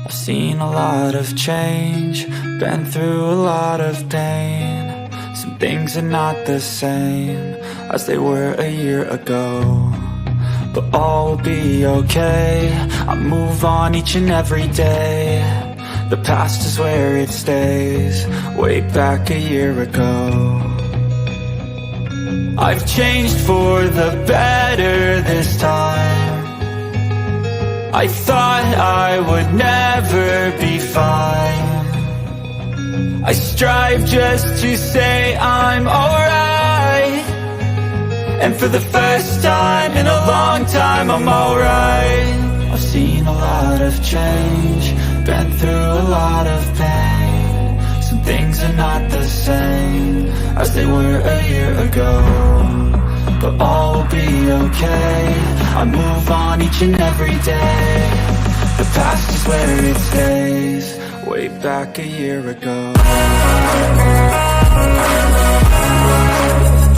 I've seen a lot of change, been through a lot of pain. Some things are not the same as they were a year ago, but all will be okay. I move on each and every day. The past is where it stays, way back a year ago. I've changed for the better this time. I thought I would never be fine. I strive just to say I'm alright, and for the first time in a long time I'm alright. I've seen a lot of change, been through a lot of pain. Some things are not the same as they were a year ago, but all will be okay. I move on each and every day. The past is where it stays, way back a year ago.